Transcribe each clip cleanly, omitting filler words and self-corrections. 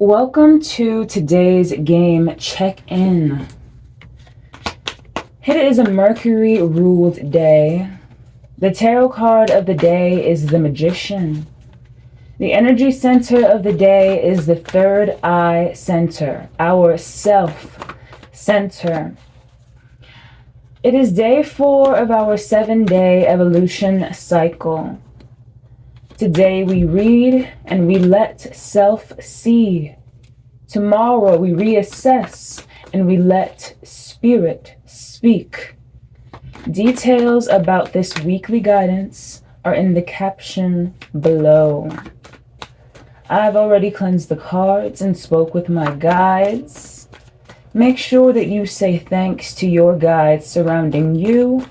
Welcome to today's game check-in. It is a Mercury-ruled day. The tarot card of the day is the Magician. The energy center of the day is the third eye center, our self center. It is day 4 of our 7-day evolution cycle. Today we read and we let self see. Tomorrow we reassess and we let spirit speak. Details about this weekly guidance are in the caption below. I've already cleansed the cards and spoke with my guides. Make sure that you say thanks to your guides surrounding you.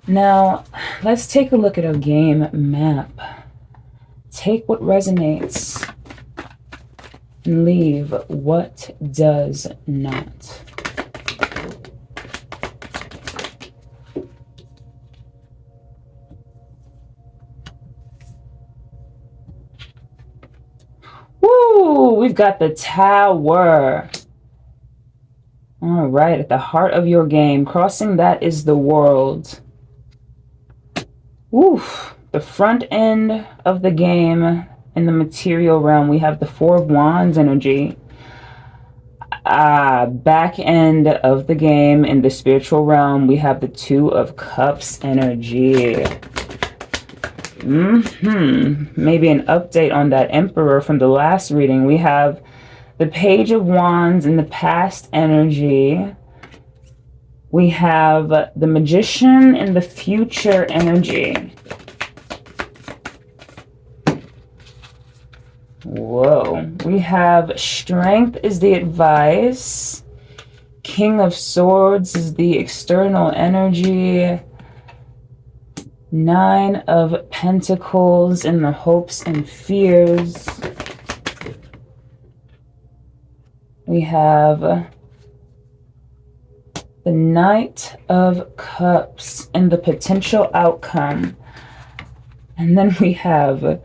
Now, let's take a look at our game map. Take what resonates and leave what does not. Woo! We've got the Tower. All right, at the heart of your game. Crossing that is the World. Oof, the front end of the game in the material realm, we have the Four of Wands energy. Back end of the game in the spiritual realm, we have the Two of Cups energy. Maybe an update on that Emperor from the last reading. We have the Page of Wands in the past energy. We have the Magician in the future energy. Whoa. We have Strength is the advice. King of Swords is the external energy. Nine of Pentacles in the hopes and fears. We have the Knight of Cups and the potential outcome. And then we have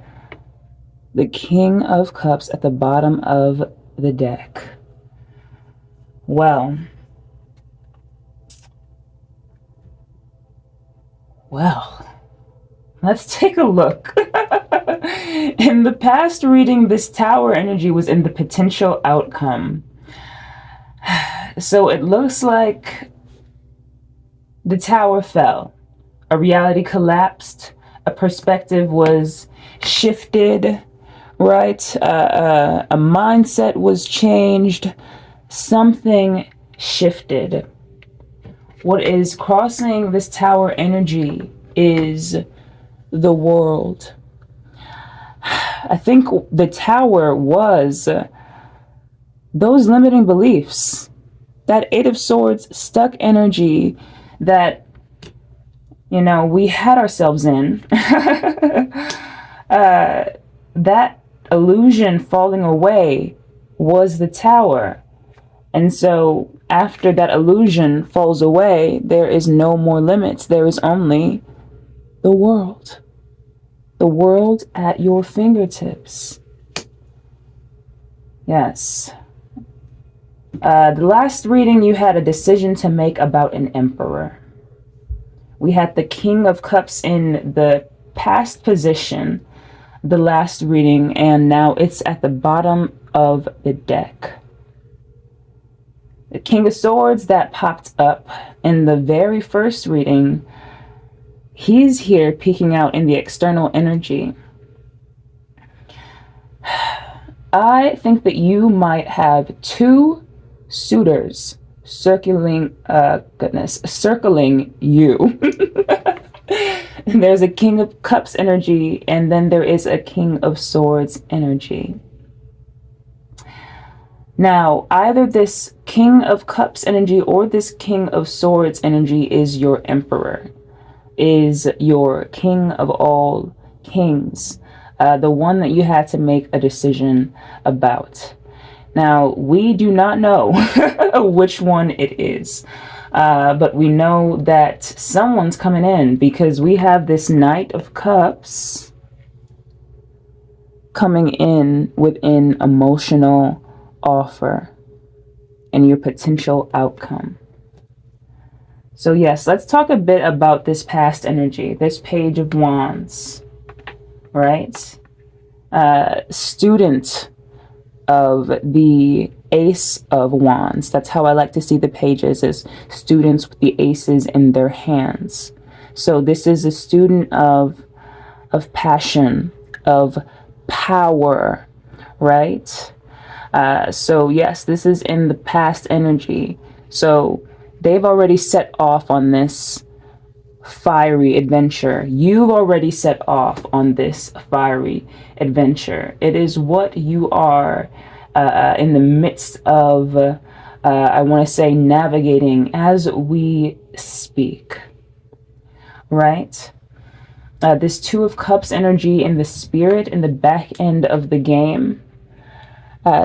the King of Cups at the bottom of the deck. Well, let's take a look. In the past reading, this Tower energy was in the potential outcome. So it looks like the Tower fell. A reality collapsed. A perspective was shifted, right? A mindset was changed. Something shifted. What is crossing this Tower energy is the World. I think the Tower was those limiting beliefs. That Eight of Swords stuck energy that, we had ourselves in. That illusion falling away was the Tower. And so after that illusion falls away, there is no more limits. There is only the World. The World at your fingertips. Yes. The last reading, you had a decision to make about an Emperor. We had the King of Cups in the past position, the last reading, and now it's at the bottom of the deck. The King of Swords that popped up in the very first reading, he's here peeking out in the external energy. I think that you might have two suitors circling you. There's a King of Cups energy, and then there is a King of Swords energy. Now, either this King of Cups energy or this King of Swords energy is your Emperor, is your King of all kings, the one that you had to make a decision about. Now, we do not know which one it is, but we know that someone's coming in because we have this Knight of Cups coming in within emotional offer and your potential outcome. So yes, let's talk a bit about this past energy, this Page of Wands, right? Student of the Ace of Wands. That's how I like to see the pages, as students with the aces in their hands. So this is a student of passion, of power, right? So yes, this is in the past energy. So they've already set off on this fiery adventure. You've already set off on this fiery adventure. It is what you are in the midst of, I want to say, navigating as we speak, right? This Two of Cups energy in the spirit in the back end of the game.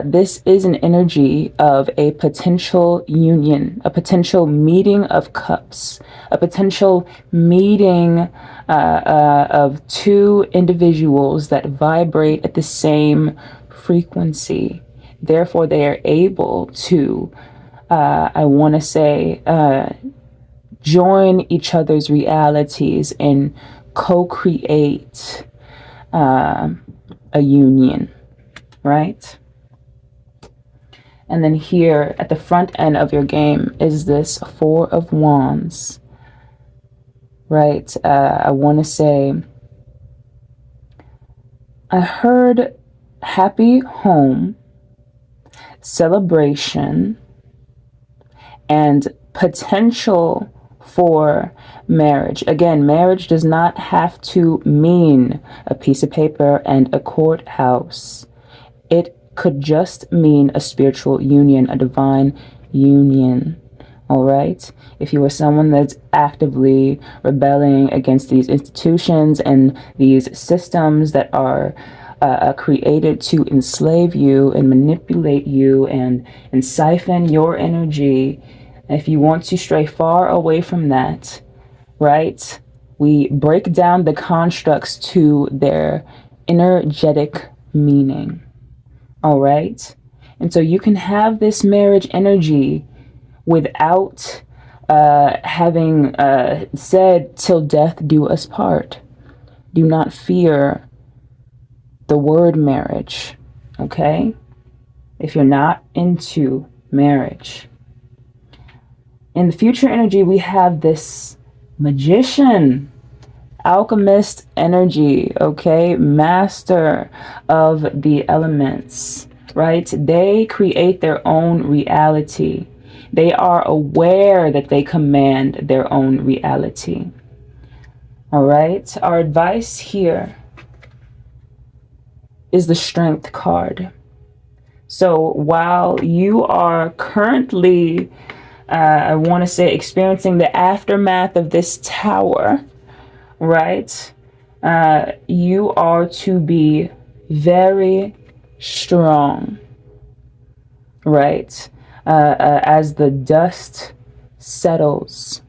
This is an energy of a potential union, a potential meeting of cups, a potential meeting of two individuals that vibrate at the same frequency. Therefore, they are able to, I want to say, join each other's realities and co-create a union, right? And then here at the front end of your game is this Four of Wands, right? I want to say, I heard happy home, celebration, and potential for marriage. Again, marriage does not have to mean a piece of paper and a courthouse. It could just mean a spiritual union, a divine union. All right. If you are someone that's actively rebelling against these institutions and these systems that are created to enslave you and manipulate you and siphon your energy, if you want to stray far away from that, right, we break down the constructs to their energetic meaning. All right. And so you can have this marriage energy without having said, till death do us part. Do not fear the word marriage. Okay. If you're not into marriage. In the future energy, we have this magician, alchemist energy, okay, master of the elements, right? They create their own reality. They are aware that they command their own reality. All right, our advice here is the Strength card. So while you are currently, I want to say, experiencing the aftermath of this tower, right? You are to be very strong, right? As the dust settles,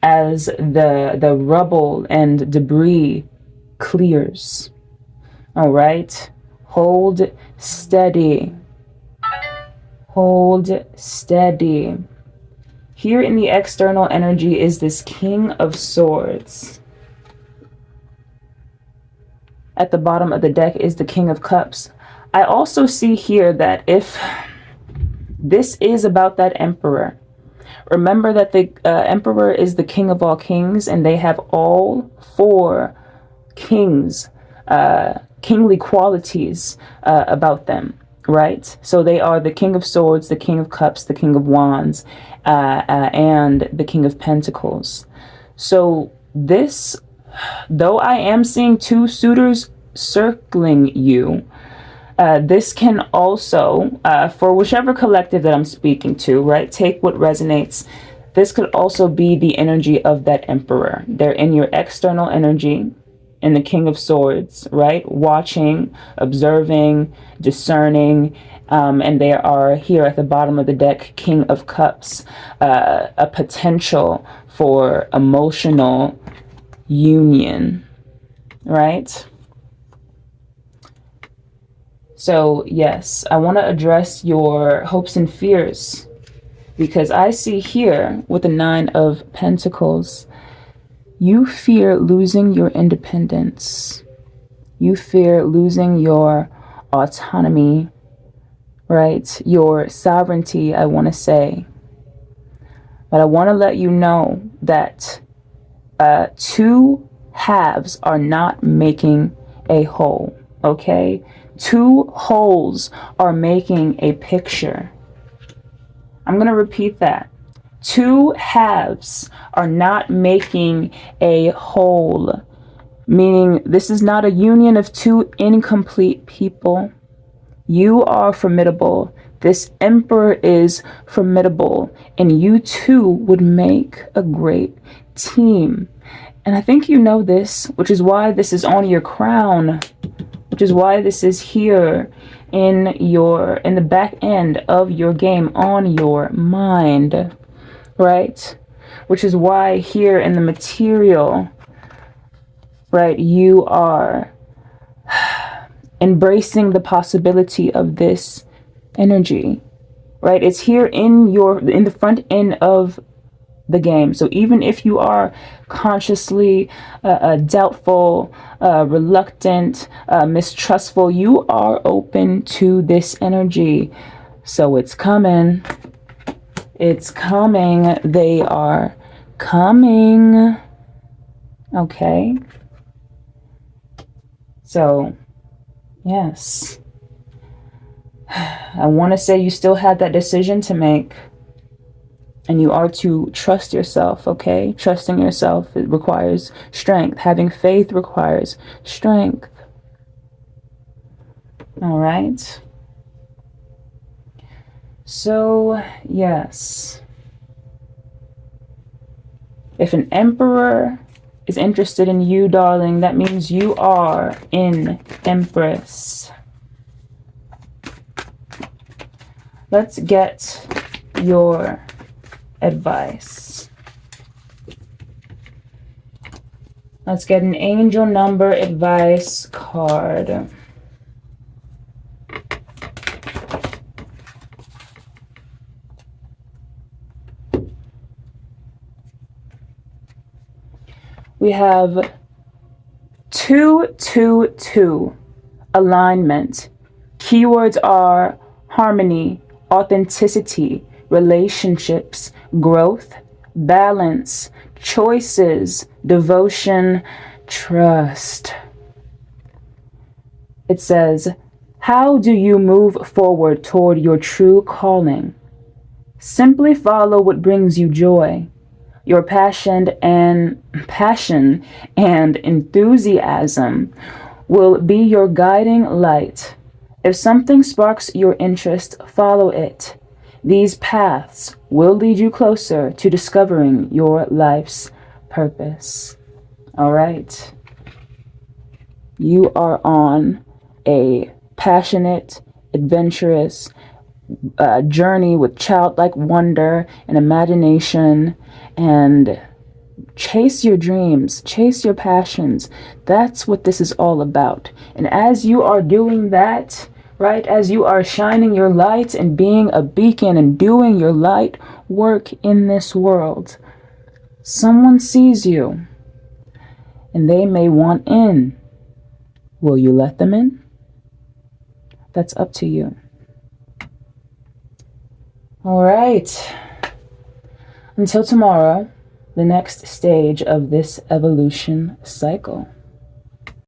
as the rubble and debris clears. All right? Hold steady. Hold steady. Here in the external energy is this King of Swords. At the bottom of the deck is the King of Cups. I also see here that if this is about that Emperor, remember that the Emperor is the King of all kings, and they have all four kings, kingly qualities about them, right? So they are the King of Swords, the King of Cups, the King of Wands, and the King of Pentacles. So this, though I am seeing two suitors circling you, this can also, for whichever collective that I'm speaking to, right, take what resonates. This could also be the energy of that Emperor. They're in your external energy, in the King of Swords, right, watching, observing, discerning, and they are here at the bottom of the deck, King of Cups, a potential for emotional union, right? So yes, I want to address your hopes and fears, because I see here with the 9 of Pentacles, you fear losing your independence. You fear losing your autonomy, right? Your sovereignty, I want to say. But I want to let you know that two halves are not making a whole, okay? Two wholes are making a picture. I'm going to repeat that. Two halves are not making a whole, meaning this is not a union of two incomplete people. You are formidable. This Emperor is formidable, and you two would make a great team. And I think you know this, which is why this is on your crown, which is why this is here in the back end of your game, on your mind, right? Which is why here in the material, right, you are embracing the possibility of this energy, right? It's here in the front end of the game. So even if you are consciously doubtful, reluctant, mistrustful, you are open to this energy. So it's coming. It's coming. They are coming. Okay. So, yes. I want to say you still have that decision to make. And you are to trust yourself, okay? Trusting yourself, it requires strength. Having faith requires strength. All right. So, yes. If an emperor is interested in you, darling, that means you are in Empress. Let's get your advice. Let's get an angel number advice card. We have 222 alignment. Keywords are harmony, authenticity, relationships, growth, balance, choices, devotion, trust. It says, how do you move forward toward your true calling? Simply follow what brings you joy. Your passion and enthusiasm will be your guiding light. If something sparks your interest, follow it. These paths will lead you closer to discovering your life's purpose. All right. You are on a passionate, adventurous journey with childlike wonder and imagination, and chase your dreams, chase your passions. That's what this is all about. And as you are doing that, right, as you are shining your light and being a beacon and doing your light work in this world, someone sees you and they may want in. Will you let them in? That's up to you. All right. Until tomorrow, the next stage of this evolution cycle.